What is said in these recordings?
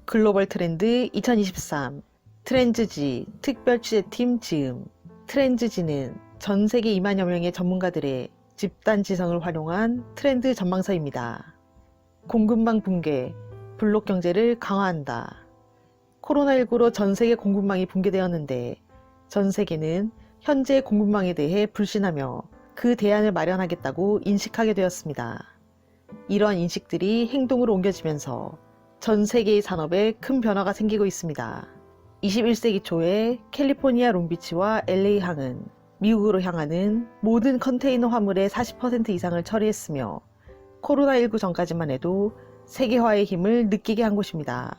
글로벌 트렌드 2023 트렌즈지 특별 취재팀 지음. 트렌즈지는 전 세계 2만여 명의 전문가들의 집단 지성을 활용한 트렌드 전망서입니다. 공급망 붕괴, 블록 경제를 강화한다. 코로나19로 전 세계 공급망이 붕괴되었는데 전 세계는 현재 공급망에 대해 불신하며 그 대안을 마련하겠다고 인식하게 되었습니다. 이러한 인식들이 행동으로 옮겨지면서 전 세계의 산업에 큰 변화가 생기고 있습니다. 21세기 초에 캘리포니아 롱비치와 LA항은 미국으로 향하는 모든 컨테이너 화물의 40% 이상을 처리했으며 코로나19 전까지만 해도 세계화의 힘을 느끼게 한 곳입니다.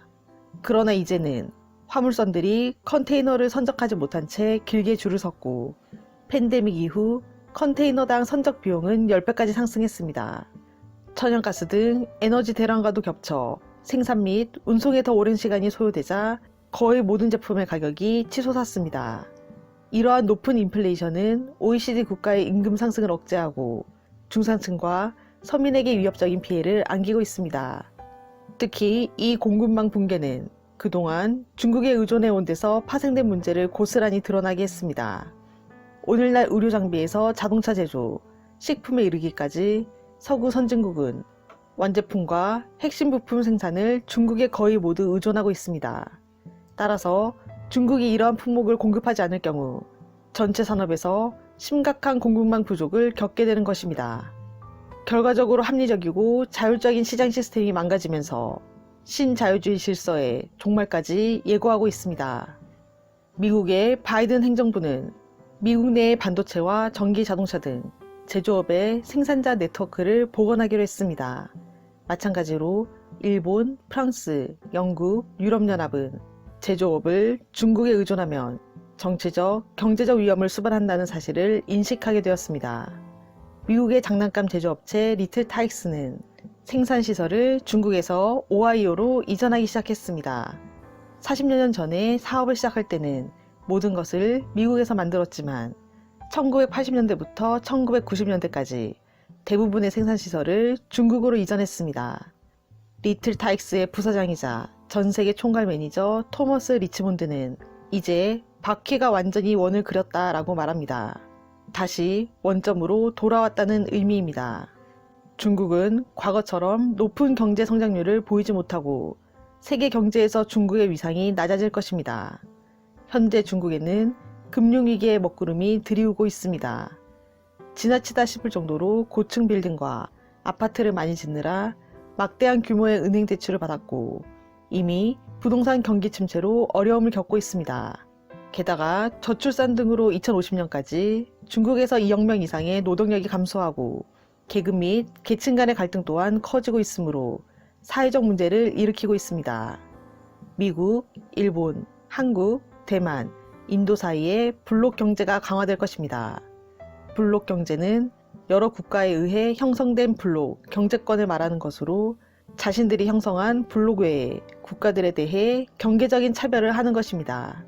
그러나 이제는 화물선들이 컨테이너를 선적하지 못한 채 길게 줄을 섰고 팬데믹 이후 컨테이너당 선적 비용은 10배까지 상승했습니다. 천연가스 등 에너지 대란과도 겹쳐 생산 및 운송에 더 오랜 시간이 소요되자 거의 모든 제품의 가격이 치솟았습니다. 이러한 높은 인플레이션은 OECD 국가의 임금 상승을 억제하고 중산층과 서민에게 위협적인 피해를 안기고 있습니다. 특히 이 공급망 붕괴는 그동안 중국에 의존해온 데서 파생된 문제를 고스란히 드러나게 했습니다. 오늘날 의료 장비에서 자동차 제조, 식품에 이르기까지 서구 선진국은 완제품과 핵심 부품 생산을 중국에 거의 모두 의존하고 있습니다. 따라서 중국이 이러한 품목을 공급하지 않을 경우 전체 산업에서 심각한 공급망 부족을 겪게 되는 것입니다. 결과적으로 합리적이고 자율적인 시장 시스템이 망가지면서 신자유주의 질서의 종말까지 예고하고 있습니다. 미국의 바이든 행정부는 미국 내의 반도체와 전기 자동차 등 제조업의 생산자 네트워크를 복원하기로 했습니다. 마찬가지로 일본, 프랑스, 영국, 유럽연합은 제조업을 중국에 의존하면 정치적, 경제적 위험을 수반한다는 사실을 인식하게 되었습니다. 미국의 장난감 제조업체 리틀타익스는 생산시설을 중국에서 오하이오로 이전하기 시작했습니다. 40여 년 전에 사업을 시작할 때는 모든 것을 미국에서 만들었지만 1980년대부터 1990년대까지 대부분의 생산시설을 중국으로 이전했습니다. 리틀타익스의 부사장이자 전세계 총괄 매니저 토머스 리치몬드는 이제 바퀴가 완전히 원을 그렸다라고 말합니다. 다시 원점으로 돌아왔다는 의미입니다. 중국은 과거처럼 높은 경제 성장률을 보이지 못하고 세계 경제에서 중국의 위상이 낮아질 것입니다. 현재 중국에는 금융위기의 먹구름이 들이우고 있습니다. 지나치다 싶을 정도로 고층 빌딩과 아파트를 많이 짓느라 막대한 규모의 은행 대출을 받았고 이미 부동산 경기 침체로 어려움을 겪고 있습니다. 게다가 저출산 등으로 2050년까지 중국에서 2억 명 이상의 노동력이 감소하고 계급 및 계층 간의 갈등 또한 커지고 있으므로 사회적 문제를 일으키고 있습니다. 미국, 일본, 한국, 대만, 인도 사이에 블록 경제가 강화될 것입니다. 블록 경제는 여러 국가에 의해 형성된 블록, 경제권을 말하는 것으로 자신들이 형성한 블록 외의 국가들에 대해 경계적인 차별을 하는 것입니다.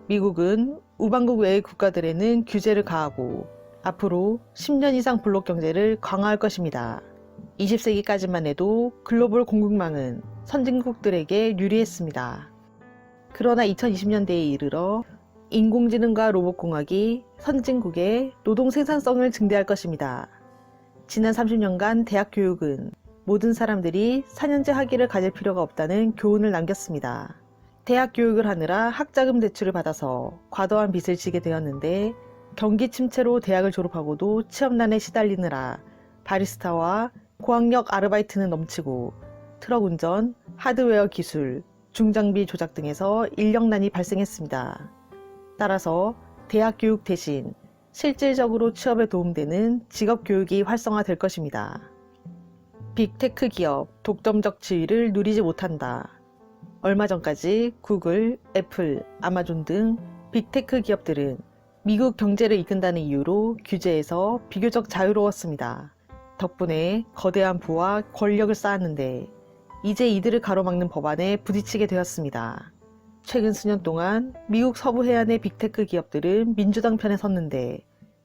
미국은 우방국 외의 국가들에는 규제를 가하고 앞으로 10년 이상 블록 경제를 강화할 것입니다. 20세기까지만 해도 글로벌 공급망은 선진국들에게 유리했습니다. 그러나 2020년대에 이르러 인공지능과 로봇공학이 선진국의 노동 생산성을 증대할 것입니다. 지난 30년간 대학 교육은 모든 사람들이 4년제 학위를 가질 필요가 없다는 교훈을 남겼습니다. 대학 교육을 하느라 학자금 대출을 받아서 과도한 빚을 지게 되었는데 경기 침체로 대학을 졸업하고도 취업난에 시달리느라 바리스타와 고학력 아르바이트는 넘치고 트럭 운전, 하드웨어 기술, 중장비 조작 등에서 인력난이 발생했습니다. 따라서 대학 교육 대신 실질적으로 취업에 도움되는 직업 교육이 활성화될 것입니다. 빅테크 기업 독점적 지위를 누리지 못한다. 얼마 전까지 구글, 애플, 아마존 등 빅테크 기업들은 미국 경제를 이끈다는 이유로 규제에서 비교적 자유로웠습니다. 덕분에 거대한 부와 권력을 쌓았는데 이제 이들을 가로막는 법안에 부딪히게 되었습니다. 최근 수년 동안 미국 서부 해안의 빅테크 기업들은 민주당 편에 섰는데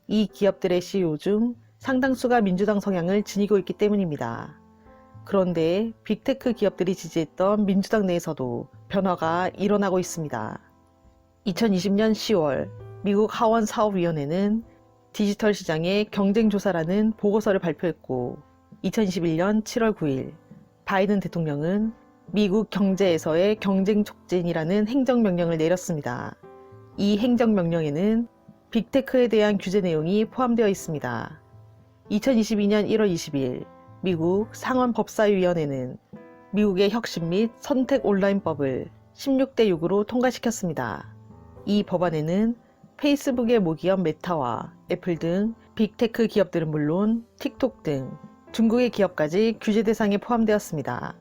이 기업들의 CEO 중 상당수가 민주당 성향을 지니고 있기 때문입니다. 그런데 빅테크 기업들이 지지했던 민주당 내에서도 변화가 일어나고 있습니다. 2020년 10월 미국 하원 사업위원회는 디지털 시장의 경쟁조사라는 보고서를 발표했고 2021년 7월 9일 바이든 대통령은 미국 경제에서의 경쟁 촉진이라는 행정명령을 내렸습니다. 이 행정명령에는 빅테크에 대한 규제 내용이 포함되어 있습니다. 2022년 1월 20일 미국 상원법사위원회는 미국의 혁신 및 선택 온라인법을 16대 6으로 통과시켰습니다. 이 법안에는 페이스북의 모기업 메타와 애플 등 빅테크 기업들은 물론 틱톡 등 중국의 기업까지 규제 대상에 포함되었습니다.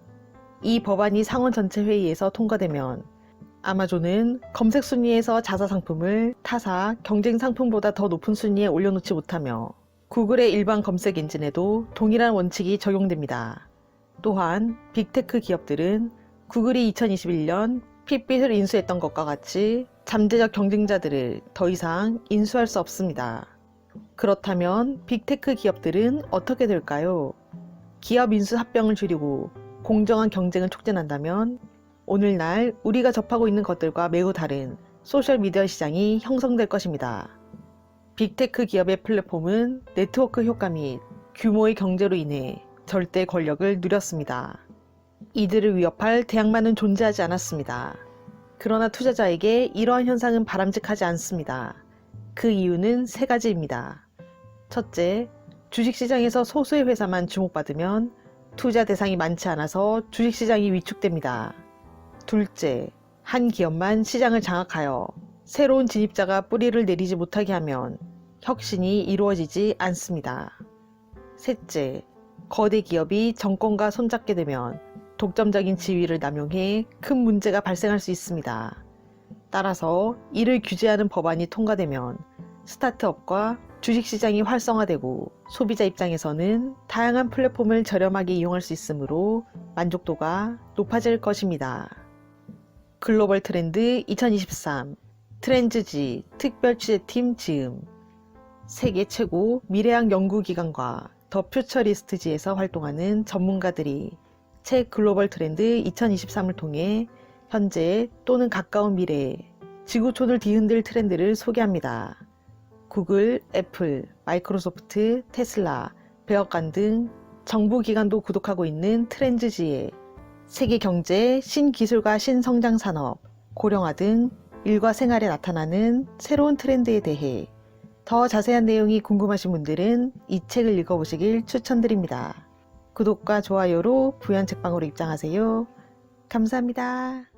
이 법안이 상원 전체 회의에서 통과되면 아마존은 검색 순위에서 자사 상품을 타사 경쟁 상품보다 더 높은 순위에 올려놓지 못하며 구글의 일반 검색 엔진에도 동일한 원칙이 적용됩니다. 또한 빅테크 기업들은 구글이 2021년 핏빛을 인수했던 것과 같이 잠재적 경쟁자들을 더 이상 인수할 수 없습니다. 그렇다면 빅테크 기업들은 어떻게 될까요? 기업 인수 합병을 줄이고 공정한 경쟁을 촉진한다면 오늘날 우리가 접하고 있는 것들과 매우 다른 소셜미디어 시장이 형성될 것입니다. 빅테크 기업의 플랫폼은 네트워크 효과 및 규모의 경제로 인해 절대 권력을 누렸습니다. 이들을 위협할 대항마는 존재하지 않았습니다. 그러나 투자자에게 이러한 현상은 바람직하지 않습니다. 그 이유는 세 가지입니다. 첫째, 주식시장에서 소수의 회사만 주목받으면 투자 대상이 많지 않아서 주식시장이 위축됩니다. 둘째, 한 기업만 시장을 장악하여 새로운 진입자가 뿌리를 내리지 못하게 하면 혁신이 이루어지지 않습니다. 셋째, 거대 기업이 정권과 손잡게 되면 독점적인 지위를 남용해 큰 문제가 발생할 수 있습니다. 따라서 이를 규제하는 법안이 통과되면 스타트업과 주식시장이 활성화되고 소비자 입장에서는 다양한 플랫폼을 저렴하게 이용할 수 있으므로 만족도가 높아질 것입니다. 글로벌 트렌드 2023 트렌즈지 특별취재팀 지음 세계 최고 미래학 연구기관과 더 퓨처리스트지에서 활동하는 전문가들이 책 글로벌 트렌드 2023을 통해 현재 또는 가까운 미래에 지구촌을 뒤흔들 트렌드를 소개합니다. 구글, 애플, 마이크로소프트, 테슬라, 백악관 등 정부기관도 구독하고 있는 트렌즈지에 세계 경제, 신기술과 신성장 산업, 고령화 등 일과 생활에 나타나는 새로운 트렌드에 대해 더 자세한 내용이 궁금하신 분들은 이 책을 읽어보시길 추천드립니다. 구독과 좋아요로 부연 책방으로 입장하세요. 감사합니다.